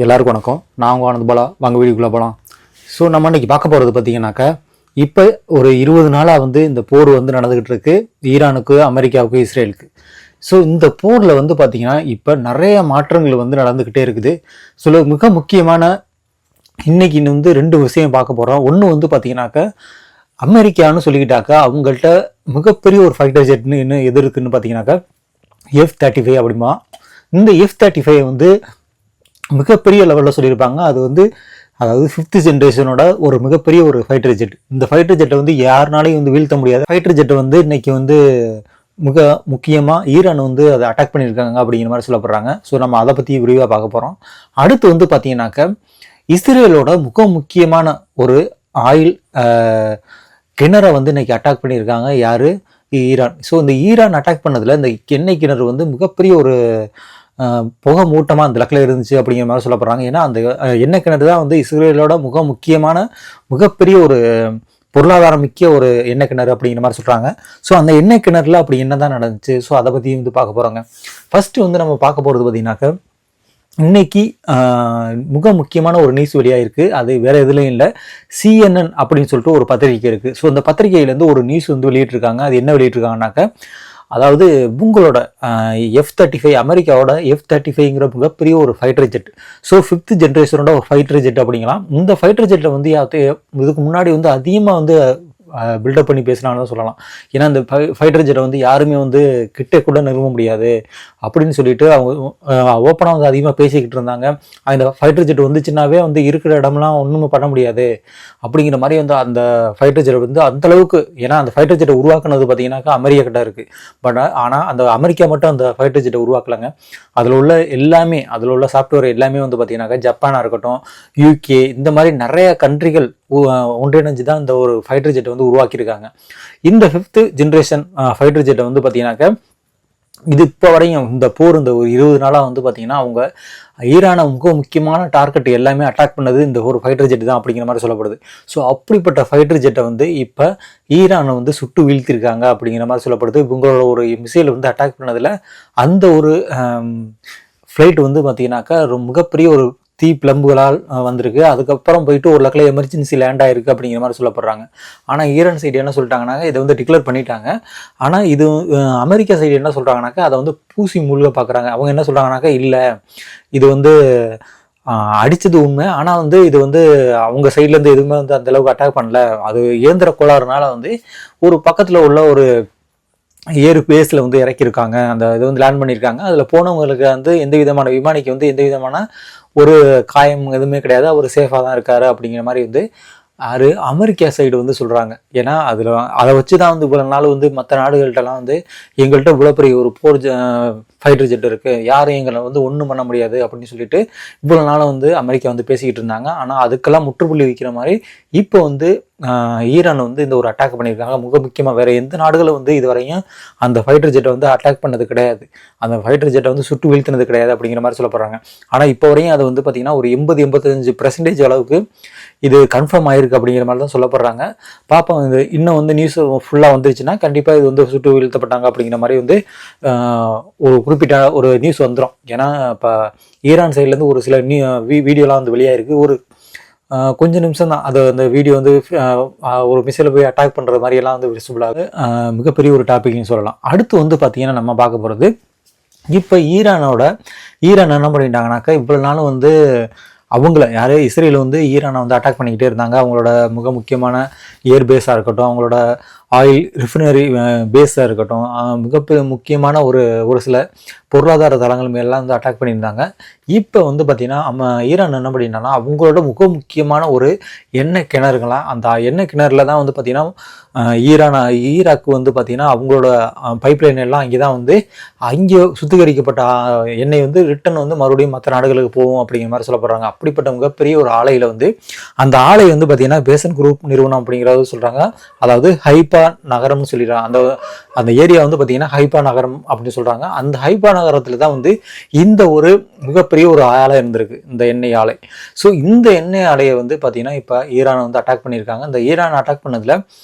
எல்லாருக்கும் வணக்கம். நான் உங்கள் ஆனந்த் பாலா. வாங்க வீடியோக்குள்ளே போகலாம். ஸோ நம்ம இன்னைக்கு பார்க்க போகிறது பார்த்தீங்கன்னாக்கா, இப்போ ஒரு 20 நாளாக இந்த போர் நடந்துக்கிட்டு இருக்கு ஈரானுக்கு, அமெரிக்காவுக்கு, இஸ்ரேலுக்கு. ஸோ இந்த போரில் பார்த்தீங்கன்னா இப்போ நிறைய மாற்றங்கள் நடந்துக்கிட்டே இருக்குது. ஸோ மிக முக்கியமான இன்னைக்கு 2 விஷயம் பார்க்க போகிறோம். ஒன்று பார்த்தீங்கன்னாக்கா, அமெரிக்கான்னு சொல்லிக்கிட்டாக்கா அவங்கள்ட்ட மிகப்பெரிய ஒரு ஃபைட்டர் ஜெட்னு இன்னும் எது இருக்குன்னு பார்த்தீங்கன்னாக்கா F-35 அப்படிமா. இந்த F-35 மிகப்பெரிய லெவலில் சொல்லியிருப்பாங்க. அது அதாவது 5th ஜென்ரேஷனோட ஒரு மிகப்பெரிய ஒரு ஃபைட்டர் ஜெட். இந்த ஃபைட்டர் ஜெட்டை யாருனாலையும் வீழ்த்த முடியாது. ஃபைட்டர் ஜெட்டை இன்னைக்கு மிக முக்கியமாக ஈரான் அதை அட்டாக் பண்ணியிருக்காங்க அப்படிங்கிற மாதிரி சொல்லப்படுறாங்க. ஸோ நம்ம அதை பற்றி விரிவாக பார்க்க போகிறோம். அடுத்து பார்த்தீங்கன்னாக்க, இஸ்ரேலோட மிக முக்கியமான ஒரு ஆயில் கிணறை இன்னைக்கு அட்டாக் பண்ணியிருக்காங்க. யார்? ஈரான். ஸோ இந்த ஈரான் அட்டாக் பண்ணதில் இந்த எண்ணெய் கிணறு மிகப்பெரிய ஒரு புகை மூட்டமாக அந்த லக்கில் இருந்துச்சு அப்படிங்கிற மாதிரி சொல்லப்படுறாங்க. ஏன்னா அந்த எண்ணெய் கிணறு தான் இஸ்ரேலோட முக்கியமான மிகப்பெரிய ஒரு பொருளாதாரம் மிக்க ஒரு எண்ணெய் கிணறு அப்படிங்கிற மாதிரி சொல்கிறாங்க. ஸோ அந்த எண்ணெய் கிணறுல அப்படி என்ன தான் நடந்துச்சு, ஸோ அதை பற்றி பார்க்க போகிறோங்க. ஃபர்ஸ்ட் நம்ம பார்க்க போகிறது பார்த்தீங்கன்னாக்கா, இன்னைக்கு மிக முக்கியமான ஒரு நியூஸ் வெளியாக இருக்குது. அது வேற எதுலையும் இல்லை, CNN அப்படின்னு சொல்லிட்டு ஒரு பத்திரிகை இருக்குது. ஸோ அந்த பத்திரிகையிலேருந்து ஒரு நியூஸ் வெளியிட்டிருக்காங்க. அது என்ன வெளியிட்டிருக்காங்கன்னாக்கா, அதாவது உங்களோட F-35 அமெரிக்காவோட F-35ங்கிற மிகப்பெரிய ஒரு ஃபைட்டர் ஜெட். ஸோ 5th ஜென்ரேஷனோட ஒரு ஃபைட்டர் ஜெட் அப்படிங்கலாம். இந்த ஃபைட்டர் ஜெட்டை இதுக்கு முன்னாடி அதிகமாக பில்டப் பண்ணி பேசினாலும் சொல்லலாம். ஏன்னா இந்த ஃபைட்டர் ஜெட்டை யாருமே கிட்ட கூட நிறுவ முடியாது அப்படின்னு சொல்லிட்டு அவங்க ஓப்பனாக அதிகமாக பேசிக்கிட்டு இருந்தாங்க. அந்த ஃபைட்டர் ஜெட் வந்துச்சுன்னாவே இருக்கிற இடம்லாம் ஒன்றுமே பண்ண முடியாது அப்படிங்கிற மாதிரி அந்த ஃபைட்டர் ஜெட் அந்த அளவுக்கு. ஏன்னா அந்த ஃபைட்டர் ஜெட்டை உருவாக்குனது பார்த்தீங்கன்னாக்கா அமெரிக்கா கிட்ட இருக்குது. பட் ஆனால் அந்த அமெரிக்கா மட்டும் அந்த ஃபைட்டர் ஜெட்டை உருவாக்கலைங்க. அதில் உள்ள எல்லாமே, அதில் உள்ள சாஃப்ட்வேர் எல்லாமே பார்த்தீங்கன்னாக்கா ஜப்பானாக இருக்கட்டும், UK, இந்த மாதிரி நிறைய கண்ட்ரிகள் ஒன்றிணைஞ்சு தான் இந்த ஒரு ஃபைட்டர் ஜெட்டை உருவாக்கியிருக்காங்க. இந்த 5th ஜென்ரேஷன் ஃபைட்டர் ஜெட்டை பார்த்தீங்கன்னாக்கா, இது இப்போ வரையும் இந்த போர் இந்த ஒரு 20 நாளாக பார்த்தீங்கன்னா அவங்க ஈரானை முக்கியமான டார்கெட் எல்லாமே அட்டாக் பண்ணது இந்த ஒரு ஃபைட்டர் ஜெட் தான் அப்படிங்கிற மாதிரி சொல்லப்படுது. ஸோ அப்படிப்பட்ட ஃபைட்டர் ஜெட்டை இப்போ ஈரானை சுட்டு வீழ்த்திருக்காங்க அப்படிங்கிற மாதிரி சொல்லப்படுது. இவங்களோட ஒரு மிசைல் அட்டாக் பண்ணதில் அந்த ஒரு ஃப்ளைட் பார்த்தீங்கன்னாக்கா மிகப்பெரிய ஒரு தீ பிளம்புகளால் வந்திருக்கு. அதுக்கப்புறம் போயிட்டு ஒரு லக்கில் எமர்ஜென்சி லேண்ட் ஆயிருக்கு அப்படிங்கிற மாதிரி சொல்லப்படுறாங்க. ஆனால் ஈரான் சைடு என்ன சொல்லிட்டாங்கன்னாக்கா, இதை டிக்ளேர் பண்ணிட்டாங்க. ஆனால் இது அமெரிக்கா சைடு என்ன சொல்கிறாங்கனாக்கா, அதை பூசி மூழ்க பார்க்குறாங்க. அவங்க என்ன சொல்கிறாங்கனாக்கா, இல்லை இது அடித்தது உண்மை, ஆனால் இது அவங்க சைட்லேருந்து எதுவுமே அந்த அளவுக்கு அட்டாக் பண்ணல. அது இயந்திர கோளாறுனால ஒரு பக்கத்தில் உள்ள ஒரு ஏறு பேஸில் இறக்கியிருக்காங்க. அந்த இது லேண்ட் பண்ணியிருக்காங்க. அதில் போனவங்களுக்கு எந்த விதமான விமானிக்கு எந்த விதமான ஒரு காயம் எதுவுமே கிடையாது. அவர் சேஃபாக தான் இருக்காரு அப்படிங்கிற மாதிரி யாரு அமெரிக்கா சைடு சொல்கிறாங்க. ஏன்னா அதில் அதை வச்சு தான் இவ்வளோ நாள் மற்ற நாடுகள்கிட்டலாம் எங்கள்கிட்ட இவ்வளோ பெரிய ஒரு போர் ஃபைட்டர் ஜெட் இருக்குது, யாரும் எங்களை ஒன்றும் பண்ண முடியாது அப்படின்னு சொல்லிட்டு இவ்வளோ நாளும் அமெரிக்கா பேசிக்கிட்டு இருந்தாங்க. ஆனால் அதுக்கெல்லாம் முற்றுப்புள்ளி வைக்கிற மாதிரி இப்போ ஈரான் இந்த ஒரு அட்டாக் பண்ணியிருக்காங்க. மிக முக்கியமாக வேறு எந்த நாடுகளும் இது வரையும் அந்த ஃபைட்டர் ஜெட்டை அட்டாக் பண்ணது கிடையாது, அந்த ஃபைட்டர் ஜெட்டை சுட்டு வீழ்த்தினது கிடையாது அப்படிங்கிற மாதிரி சொல்லப்படுறாங்க. ஆனால் இப்போ வரையும் அது பார்த்தீங்கன்னா ஒரு 80-85% அளவுக்கு இது கன்ஃபார்ம் ஆயிருக்கு அப்படிங்கிற மாதிரி தான் சொல்லப்படுறாங்க. பார்ப்போம், இன்னும் நியூஸ் ஃபுல்லாக வந்துருச்சுன்னா கண்டிப்பாக இது சுட்டு வீழ்த்தப்பட்டாங்க அப்படிங்கிற மாதிரி ஒரு குறிப்பிட்ட ஒரு நியூஸ் வந்துடும். ஏன்னா இப்போ ஈரான் சைட்லேருந்து ஒரு சில வீடியோலாம் வெளியாயிருக்கு. ஒரு கொஞ்சம் நிமிஷம் தான் அது அந்த வீடியோ ஒரு மிசைலை போய் அட்டாக் பண்ணுற மாதிரியெல்லாம் விசிபிளாக மிகப்பெரிய ஒரு டாபிக்னு சொல்லலாம். அடுத்து பார்த்தீங்கன்னா நம்ம பார்க்க போகிறது, இப்போ ஈரான் என்ன பண்ணிட்டாங்கனாக்கா, இவ்வளோ நாளும் அவங்கள யார் இஸ்ரேல் ஈரானை அட்டாக் பண்ணிக்கிட்டே இருந்தாங்க. அவங்களோட மிக முக்கியமான ஏர் பேஸாக இருக்கட்டும், அவங்களோட ஆயில் ரிஃபைனரி பேஸாக இருக்கட்டும், மிகப்பெரிய முக்கியமான ஒரு சில பொருளாதார தளங்கள் மேலாம் அட்டாக் பண்ணியிருந்தாங்க. இப்போ பார்த்தீங்கன்னா ஈரான் என்ன பண்ணிட்டாங்கன்னா, அவங்களோட மிக முக்கியமான ஒரு எண்ணெய் கிணறுங்களாம், அந்த எண்ணெய் கிணறுல தான் பார்த்தீங்கன்னா ஈராக்கு பார்த்தீங்கன்னா அவங்களோட பைப்லைன் எல்லாம் அங்கே தான் அங்கே சுத்திகரிக்கப்பட்ட எண்ணெய் ரிட்டன் மறுபடியும் மற்ற நாடுகளுக்கு போகும் அப்படிங்கிற மாதிரி சொல்லப்படுறாங்க. அப்படிப்பட்ட மிகப்பெரிய ஒரு ஆலையில் அந்த ஆலை பார்த்தீங்கன்னா பேசன் குரூப் நிறுவனம் அப்படிங்கிறத சொல்கிறாங்க. அதாவது ஹைப்பா நகரம்னு சொல்லிடுறாங்க. அந்த ஏரியா பார்த்தீங்கன்னா ஹைப்பா நகரம் அப்படின்னு சொல்கிறாங்க. அந்த ஹைப்பா பெருநகரத்துல தான் வந்து இந்த ஒரு மிகப்பெரிய ஒரு ஆலை இருந்திருக்கு, இந்த எண்ணெய் ஆலை. ஸோ இந்த எண்ணெய் ஆலையை வந்து பார்த்தீங்கன்னா இப்போ ஈரானை வந்து அட்டாக் பண்ணியிருக்காங்க. இந்த ஈரான் அட்டாக் பண்ணதில்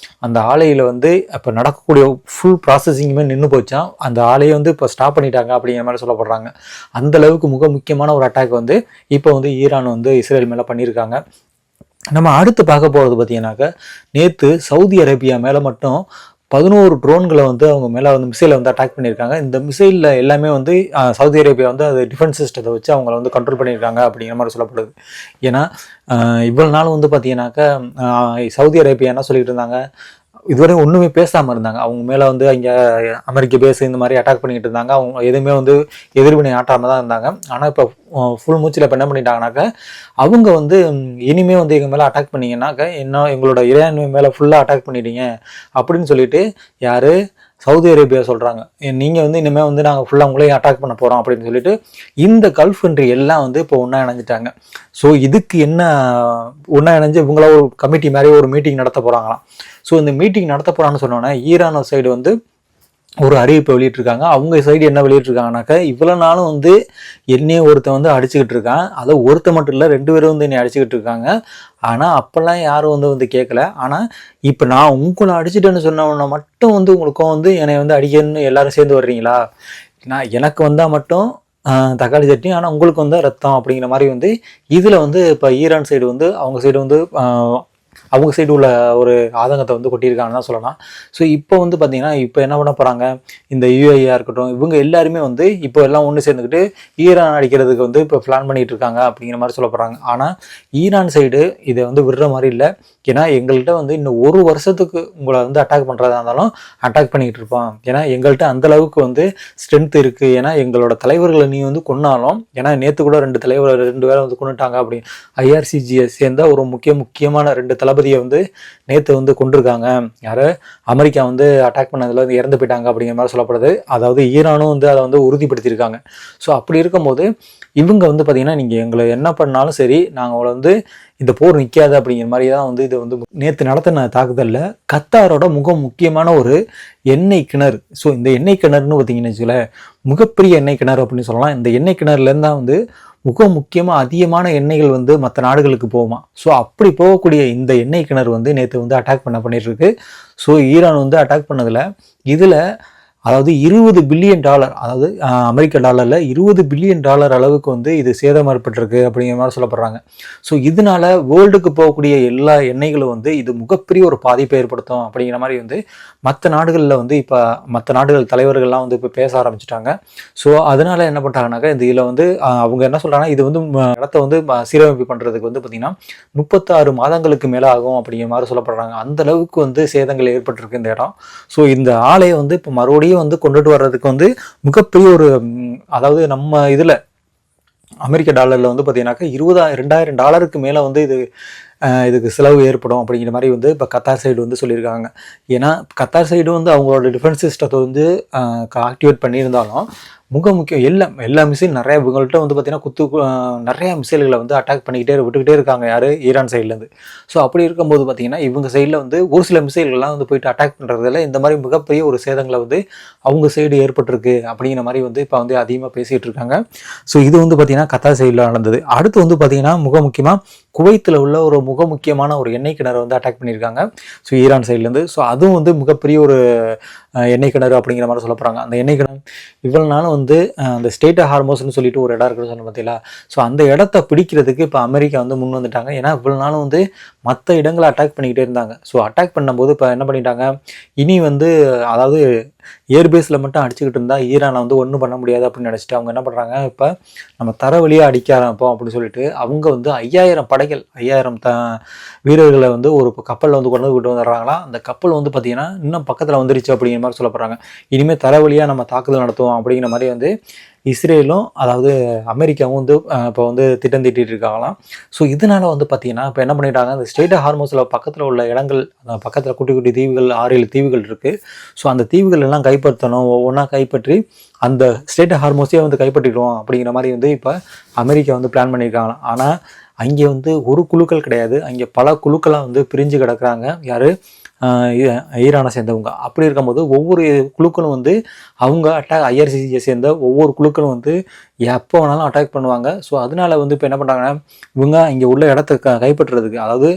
அந்த ஆலையில் வந்து இப்போ நடக்கக்கூடிய ஃபுல் ப்ராசஸிங்குமே நின்று போச்சான். அந்த ஆலையை வந்து இப்போ ஸ்டாப் பண்ணிட்டாங்க அப்படிங்கிற மாதிரி சொல்லப்படுறாங்க. அந்த அளவுக்கு மிக முக்கியமான ஒரு அட்டாக் வந்து இப்போ வந்து ஈரான் வந்து இஸ்ரேல் மேலே பண்ணியிருக்காங்க. நம்ம அடுத்து பார்க்க போகிறது பார்த்தீங்கன்னாக்கா, நேற்று சவுதி அரேபியா மேலே மட்டும் 11 ட்ரோன்களை வந்து அவங்க மேலே வந்து மிசைலை வந்து அட்டாக் பண்ணியிருக்காங்க. இந்த மிசைலில் எல்லாமே வந்து சவுதி அரேபியா வந்து அது டிஃபென்ஸ் சிஸ்டத்தை வச்சு அவங்கள வந்து கண்ட்ரோல் பண்ணியிருக்காங்க அப்படிங்கிற மாதிரி சொல்லப்படுது. ஏன்னா இவ்வளோ நாள் வந்து பார்த்தீங்கன்னாக்கா சவுதி அரேபியா என்ன சொல்லிட்டு இருந்தாங்க, இதுவரை ஒன்றுமே பேசாமல் இருந்தாங்க. அவங்க மேலே வந்து அங்கே அமெரிக்க பேஸ் இந்த மாதிரி அட்டாக் பண்ணிக்கிட்டு இருந்தாங்க. அவங்க எதுவுமே வந்து எதிர்வினை ஆட்டாமல் தான் இருந்தாங்க. ஆனால் இப்போ ஃபுல் மூச்சில் இப்போ என்ன பண்ணிட்டாங்கனாக்கா, அவங்க வந்து இனிமே வந்து எங்கள் மேலே அட்டாக் பண்ணிங்கன்னாக்கா என்ன எங்களோட இறையாண்மை மேலே ஃபுல்லாக அட்டாக் பண்ணிட்டீங்க அப்படின்னு சொல்லிட்டு யார் சவுதி அரேபியா சொல்கிறாங்க. நீங்கள் வந்து இனிமேல் வந்து நாங்கள் ஃபுல்லாக உங்களையும் அட்டாக் பண்ண போகிறோம் அப்படின்னு சொல்லிட்டு இந்த கல்ஃப் கண்ட்ரி எல்லாம் வந்து இப்போ ஒன்றா இணைஞ்சிட்டாங்க. ஸோ இதுக்கு என்ன ஒன்றா இணைஞ்சு இவங்கள ஒரு கமிட்டி மாதிரி ஒரு மீட்டிங் நடத்த போகிறாங்களாம். ஸோ இந்த மீட்டிங் நடத்த போகிறான்னு சொன்னோன்னே ஈரான் சைடு வந்து ஒரு அறிவிப்பை வெளியிட்டிருக்காங்க. அவங்க சைடு என்ன வெளியிட்டிருக்காங்கனாக்கா, இவ்வளோ நாளும் வந்து என்னையே ஒருத்தன் வந்து அடிச்சுக்கிட்டு இருக்கான், அதை ஒருத்த மட்டும் இல்லை 2 பேரும் வந்து என்னை அடிச்சுக்கிட்டு இருக்காங்க. ஆனால் அப்போல்லாம் யாரும் வந்து கேட்கல. ஆனால் இப்போ நான் உங்களை அடிச்சுட்டேன்னு சொன்னவனை மட்டும் வந்து உங்களுக்கும் வந்து என்னை வந்து அடிக்கணும்னு எல்லாரும் சேர்ந்து வர்றீங்களா, நான் எனக்கு வந்தால் மட்டும் தக்காளி சட்னி, ஆனால் உங்களுக்கு வந்து ரத்தம் அப்படிங்கிற மாதிரி வந்து இதில் வந்து இப்போ ஈரான் சைடு வந்து அவங்க சைடு வந்து அவங்க சைடு உள்ள ஒரு ஆதங்கத்தை வந்து கொட்டியிருக்காங்கன்னு தான் சொல்லலாம். ஸோ இப்போ வந்து பார்த்தீங்கன்னா இப்போ என்ன பண்ண போகிறாங்க, இந்த யுஏஇயாக இருக்கட்டும் இவங்க எல்லாருமே வந்து இப்போ எல்லாம் ஒன்று சேர்ந்துக்கிட்டு ஈரான் அடிக்கிறதுக்கு வந்து இப்போ பிளான் பண்ணிகிட்டு இருக்காங்க அப்படிங்கிற மாதிரி சொல்ல போகிறாங்க. ஆனால் ஈரான் சைடு இதை வந்து விடுற மாதிரி இல்லை. ஏன்னா எங்கள்கிட்ட வந்து இன்னும் 1 வருஷத்துக்கு உங்களை வந்து அட்டாக் பண்ணுறதா இருந்தாலும் அட்டாக் பண்ணிக்கிட்டு இருப்பான். ஏன்னா எங்கள்கிட்ட அந்தளவுக்கு வந்து ஸ்ட்ரென்த் இருக்குது. ஏன்னா எங்களோட தலைவர்களை நீ வந்து கொன்னாலும், ஏன்னா நேற்று கூட 2 பேரை வந்து கொண்டுட்டாங்க. அப்படி ஐஆர்சிஜிஎஸ் சேர்ந்த ஒரு முக்கியமான 2 தளபதியை வந்து நேற்று வந்து கொண்டிருக்காங்க. யார் அமெரிக்கா வந்து அட்டாக் பண்ணதில் வந்து இறந்து போயிட்டாங்க அப்படிங்கிற மாதிரி சொல்லப்படுது. அதாவது ஈரானும் வந்து அதை வந்து உறுதிப்படுத்தியிருக்காங்க. ஸோ அப்படி இருக்கும்போது இவங்க வந்து பார்த்தீங்கன்னா நீங்கள் எங்களை என்ன பண்ணாலும் சரி நாங்கள் வந்து இந்த போர் நிற்காது அப்படிங்கிற மாதிரி தான் வந்து இது வந்து நேற்று நடத்தின தாக்குதலில் கத்தாரோட முக்கியமான ஒரு எண்ணெய் கிணறு. ஸோ இந்த எண்ணெய் கிணறுன்னு பார்த்தீங்கன்னு வச்சுக்கல மிகப்பெரிய எண்ணெய் கிணறு அப்படின்னு சொல்லலாம். இந்த எண்ணெய் கிணறுலேருந்து தான் வந்து முக்கியமாக அதிகமான எண்ணெய்கள் வந்து மற்ற நாடுகளுக்கு போகுமா. ஸோ அப்படி போகக்கூடிய இந்த எண்ணெய் கிணறு வந்து நேற்று வந்து அட்டாக் பண்ணிட்டு இருக்கு. ஸோ ஈரான் வந்து அட்டாக் பண்ணதில் இதில் அதாவது $20 பில்லியன், அதாவது அமெரிக்க டாலரில் $20 பில்லியன் அளவுக்கு வந்து இது சேதம் ஏற்பட்டிருக்கு அப்படிங்கிற மாதிரி சொல்லப்படுறாங்க. ஸோ இதனால வேர்ல்டுக்கு போகக்கூடிய எல்லா எண்ணெய்களும் வந்து இது மிகப்பெரிய ஒரு பாதிப்பை ஏற்படுத்தும் அப்படிங்கிற மாதிரி வந்து மற்ற நாடுகளில் வந்து இப்போ மற்ற நாடுகள் தலைவர்கள்லாம் வந்து இப்போ பேச ஆரம்பிச்சிட்டாங்க. ஸோ அதனால என்ன பண்ணிட்டாங்கனாக்கா, இந்த இதில் வந்து அவங்க என்ன சொல்கிறாங்கன்னா, இது வந்து இடத்த வந்து சீரமைப்பு பண்ணுறதுக்கு வந்து பார்த்திங்கன்னா 36 மாதங்களுக்கு மேலே ஆகும் அப்படிங்கிற மாதிரி சொல்லப்படுறாங்க. அந்த அளவுக்கு வந்து சேதங்கள் ஏற்பட்டிருக்கு இந்த இடம். ஸோ இந்த ஆலையை வந்து இப்போ மறுபடியும் வந்து கொண்டுட்டு வர்றதுக்கு வந்து மிகப்பெரிய ஒரு, அதாவது நம்ம இதில் அமெரிக்க டாலரில் வந்து பார்த்தீங்கன்னாக்கா $20,000 மேலே வந்து இதுக்கு செலவு ஏற்படும் அப்படிங்கிற மாதிரி வந்து இப்போ கத்தார் சைடு வந்து சொல்லியிருக்காங்க. ஏன்னா கத்தார் சைடு வந்து அவங்களோட டிஃபென்ஸ் சிஸ்டத்தை வந்து ஆக்டிவேட் பண்ணியிருந்தாலும் முக்கியம் எல்லா மிசைல் நிறைய இவங்கள்ட்ட வந்து பார்த்தீங்கன்னா நிறையா மிசைல்களை வந்து அட்டாக் விட்டுக்கிட்டே இருக்காங்க யார் ஈரான் சைட்லேருந்து. ஸோ அப்படி இருக்கும்போது பார்த்தீங்கன்னா இவங்க சைடில் வந்து ஒரு சில மிசைல்கள்லாம் வந்து போயிட்டு அட்டாக் பண்ணுறதுல இந்த மாதிரி மிகப்பெரிய ஒரு சேதங்களை வந்து அவங்க சைடு ஏற்பட்டிருக்கு அப்படிங்கிற மாதிரி வந்து இப்போ வந்து அதிகமாக பேசிகிட்டு இருக்காங்க. ஸோ இது வந்து பார்த்தீங்கன்னா கத்தார் சைடில் நடந்தது. அடுத்து வந்து பார்த்தீங்கன்னா முக்கியமாக குவைத்தில் உள்ள ஒரு முக்கியமான ஒரு எண்ணெய் கிணறு வந்து அட்டாக் பண்ணியிருக்காங்க. ஸோ ஈரான் சைட்லேருந்து. ஸோ அதுவும் வந்து மிகப்பெரிய ஒரு எண்ணெய் கிணறு அப்படிங்கிற மாதிரி சொல்ல போகிறாங்க. அந்த எண்ணெய் கிணறு இவ்வளோ நாளும் வந்து அந்த ஸ்டேட் ஆஃப் ஹார்மோஸ்ன்னு சொல்லிட்டு ஒரு இடம் இருக்குன்னு சொன்ன பார்த்தீங்களா. ஸோ அந்த இடத்த பிடிக்கிறதுக்கு இப்போ அமெரிக்கா வந்து முன் வந்துட்டாங்க. ஏன்னா இவ்வளோ நாளும் வந்து மற்ற இடங்களை அட்டாக் பண்ணிக்கிட்டே இருந்தாங்க. ஸோ அட்டாக் பண்ணும்போது இப்போ என்ன பண்ணிட்டாங்க, இனி வந்து அதாவது ஏர்பேஸில் மட்டும் அடிச்சுக்கிட்டு இருந்தால் ஈரானை வந்து ஒன்றும் பண்ண முடியாது அப்படின்னு நினச்சிட்டு அவங்க என்ன பண்ணுறாங்க, இப்போ நம்ம தர வழியாக அடிக்க ஆரம்பிப்போம் அப்படின்னு சொல்லிட்டு அவங்க வந்து 5000 படைகள் 5000 வீரர்களை வந்து ஒரு கப்பலில் வந்து கொண்டு வந்துடுறாங்களா. அந்த கப்பல் வந்து பார்த்திங்கன்னா இன்னும் பக்கத்தில் வந்துருச்சு அப்படிங்கிற மாதிரி சொல்லப்படுறாங்க. இனிமேல் தர வழியாக நம்ம தாக்குதல் நடத்துவோம் அப்படிங்கிற மாதிரி வந்து இஸ்ரேலும் அதாவது அமெரிக்காவும் வந்து இப்போ வந்து திட்டம் தீட்டிட்டு இருக்காங்களாம். ஸோ இதனால வந்து பார்த்தீங்கன்னா இப்போ என்ன பண்ணிட்டாங்க, இந்த ஸ்டேட் ஆஃப் ஹார்மோஸில் பக்கத்தில் உள்ள இடங்கள், பக்கத்தில் குட்டி தீவுகள் 6-7 தீவுகள் இருக்குது. ஸோ அந்த தீவுகள் எல்லாம் கைப்பற்றணும், ஒவ்வொன்றா கைப்பற்றி அந்த ஸ்டேட் ஆஃப் ஹார்மோஸே வந்து கைப்பற்றிடுவோம் அப்படிங்கிற மாதிரி வந்து இப்போ அமெரிக்கா வந்து பிளான் பண்ணியிருக்காங்களாம். ஆனால் அங்கே வந்து ஒரு குழுக்கள் கிடையாது, அங்கே பல குழுக்களாக வந்து பிரிஞ்சு கிடக்குறாங்க. யார் ஈரானை சேர்ந்தவங்க. அப்படி இருக்கும்போது ஒவ்வொரு குழுக்களும் வந்து அவங்க ஐஆர்சிசியை சேர்ந்த ஒவ்வொரு குழுக்களும் வந்து எப்போ வேணாலும் அட்டாக் பண்ணுவாங்க. ஸோ அதனால வந்து இப்போ என்ன பண்ணுறாங்கன்னா, இவங்க இங்கே உள்ள இடத்த கைப்பற்றுறதுக்கு, அதாவது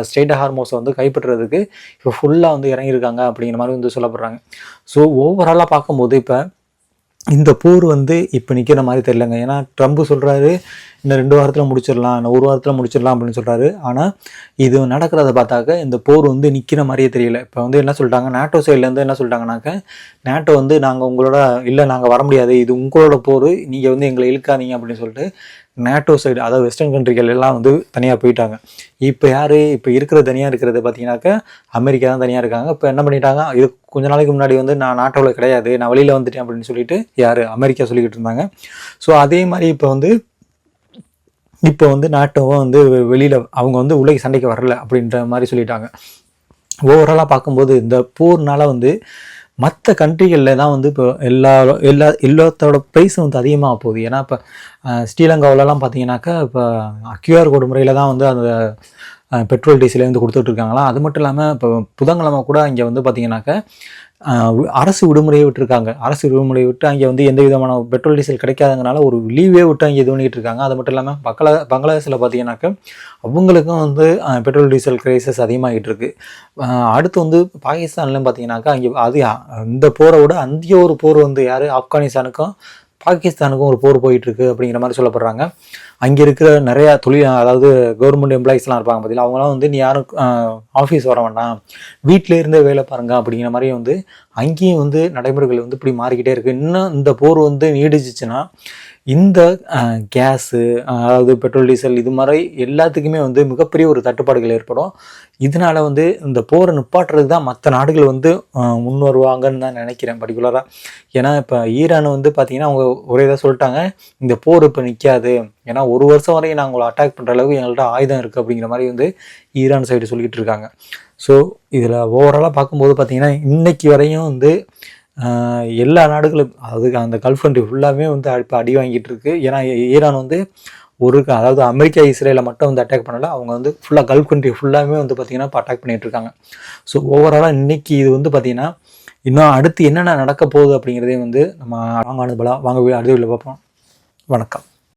ஸ்ட்ரெய்ட் ஹார்மோஸை வந்து கைப்பற்றுறதுக்கு இப்போ ஃபுல்லாக வந்து இறங்கியிருக்காங்க அப்படிங்கிற மாதிரி வந்து சொல்லப்படுறாங்க. ஸோ ஓவராலாக பார்க்கும்போது இப்போ இந்த போர் வந்து இப்போ நிற்கிற மாதிரி தெரியலங்க. ஏன்னா ட்ரம்ப் சொல்கிறாரு இன்னும் 2 வாரத்தில் முடிச்சிடலாம், இன்னும் 1 வாரத்தில் முடிச்சிடலாம் அப்படின்னு சொல்கிறாரு. ஆனால் இது நடக்கிறத பார்த்தாக்க இந்த போர் வந்து நிற்கிற மாதிரியே தெரியல. இப்போ வந்து என்ன சொல்லிட்டாங்க, நேட்டோ சைட்லேருந்து என்ன சொல்லிட்டாங்கனாக்க, நேட்டோ வந்து நாங்கள் உங்களோட இல்லை, நாங்கள் வர முடியாது, இது உங்களோட போர், நீங்கள் வந்து எங்களை இழுக்காதீங்க அப்படின்னு சொல்லிட்டு நேட்டோ சைடு, அதாவது வெஸ்டர்ன் கண்ட்ரிகள் எல்லாம் வந்து தனியாக போயிட்டாங்க. இப்போ யார் இப்போ தனியாக இருக்கிறது பார்த்தீங்கன்னாக்கா அமெரிக்கா தான் தனியாக இருக்காங்க. இப்போ என்ன பண்ணிட்டாங்க, இது கொஞ்ச நாளைக்கு முன்னாடி வந்து நான் நாட்டோவில் கிடையாது, நான் வெளியில் வந்துட்டேன் அப்படின்னு சொல்லிட்டு அமெரிக்கா சொல்லிக்கிட்டு இருந்தாங்க. ஸோ அதே மாதிரி இப்போ வந்து நாட்டோவும் வந்து வெளியில் அவங்க வந்து உலக சண்டைக்கு வரல அப்படின்ற மாதிரி சொல்லிட்டாங்க. ஓவராலாக பார்க்கும்போது இந்த போர்னால வந்து மற்ற கண்ட்ரிகளில் தான் வந்து இப்போ எல்லாத்தோட ப்ரைஸும் வந்து அதிகமாக போகுது. ஏன்னா இப்போ ஸ்ரீலங்காவிலலாம் பார்த்தீங்கன்னாக்கா இப்போ கியூஆர் கோடு முறையில் தான் வந்து அந்த பெட்ரோல் டீசலே வந்து கொடுத்துட்ருக்காங்களாம். அது மட்டும் இல்லாமல் இப்போ புதன்கிழமை கூட இங்கே வந்து பார்த்தீங்கன்னாக்கா அரசு விடுமுறையை விட்டுருக்காங்க. அரசு விடுமுறையை விட்டு அங்கே வந்து எந்த விதமான பெட்ரோல் டீசல் கிடைக்காதனால ஒரு லீவே விட்டு அங்கே இது பண்ணிக்கிட்டு இருக்காங்க. அது மட்டும் இல்லாமல் பங்களாதேஷில் பார்த்தீங்கன்னாக்கா அவங்களுக்கும் வந்து பெட்ரோல் டீசல் கிரைசஸ் அதிகமாகிட்டு இருக்கு. அடுத்து வந்து பாகிஸ்தான்லாம் பார்த்தீங்கன்னாக்கா அங்கே இந்த போரை விட அந்திய ஒரு போர் வந்து ஆப்கானிஸ்தானுக்கும் பாகிஸ்தானுக்கும் ஒரு போர் போயிட்டுருக்கு அப்படிங்கிற மாதிரி சொல்லப்படுறாங்க. அங்கே இருக்கிற நிறையா அதாவது கவர்மெண்ட் எம்ப்ளாயிஸ்லாம் இருப்பாங்க பார்த்தீங்களா, அவங்களாம் வந்து நீ யாரும் ஆஃபீஸ் வர வேண்டாம், வீட்டிலே இருந்தே வேலை பாருங்க அப்படிங்கிற மாதிரி வந்து அங்கேயும் வந்து நடைமுறைகள் வந்து இப்படி மாறிக்கிட்டே இருக்குது. இன்னும் இந்த போர் வந்து நீடிச்சிச்சுன்னா இந்த கேஸு, அதாவது பெட்ரோல் டீசல், இது மாதிரி எல்லாத்துக்குமே வந்து மிகப்பெரிய ஒரு தட்டுப்பாடுகள் ஏற்படும். இதனால வந்து இந்த போரை நிப்பாட்டுறதுக்கு தான் மற்ற நாடுகள் வந்து முன் வருவாங்கன்னு தான் நினைக்கிறேன் பர்டிகுலராக. ஏன்னா இப்போ ஈரான் வந்து பார்த்தீங்கன்னா அவங்க ஒரே இதாக சொல்லிட்டாங்க, இந்த போர் இப்போ நிற்காது, ஏன்னா 1 வருஷம் வரையும் நான் உங்களை அட்டாக் பண்ணுற அளவுக்கு எங்கள்கிட்ட ஆயுதம் இருக்குது அப்படிங்கிற மாதிரி வந்து ஈரான் சைடு சொல்லிக்கிட்டு இருக்காங்க. ஸோ இதில் ஓவராலாக பார்க்கும்போது பார்த்தீங்கன்னா இன்னைக்கு வரையும் வந்து எல்லா நாடுகளும், அதாவது அந்த கல்ஃப் கண்ட்ரி ஃபுல்லாகவே வந்து இப்போ அடி வாங்கிட்டு இருக்கு. ஏன்னா ஈரான் வந்து அதாவது அமெரிக்கா இஸ்ரேலை மட்டும் வந்து அட்டாக் பண்ணலை, அவங்க வந்து ஃபுல்லாக கல்ஃப் கண்ட்ரி ஃபுல்லாகவே வந்து பார்த்திங்கன்னா இப்போ அட்டாக் பண்ணிகிட்டு இருக்காங்க. ஸோ ஓவராலாக இன்றைக்கி இது வந்து பார்த்திங்கன்னா இன்னும் அடுத்து என்னென்ன நடக்க போகுது அப்படிங்கிறதே வந்து நம்ம வாங்க அடுத்த வீடியோவில் பார்ப்போம். வணக்கம்.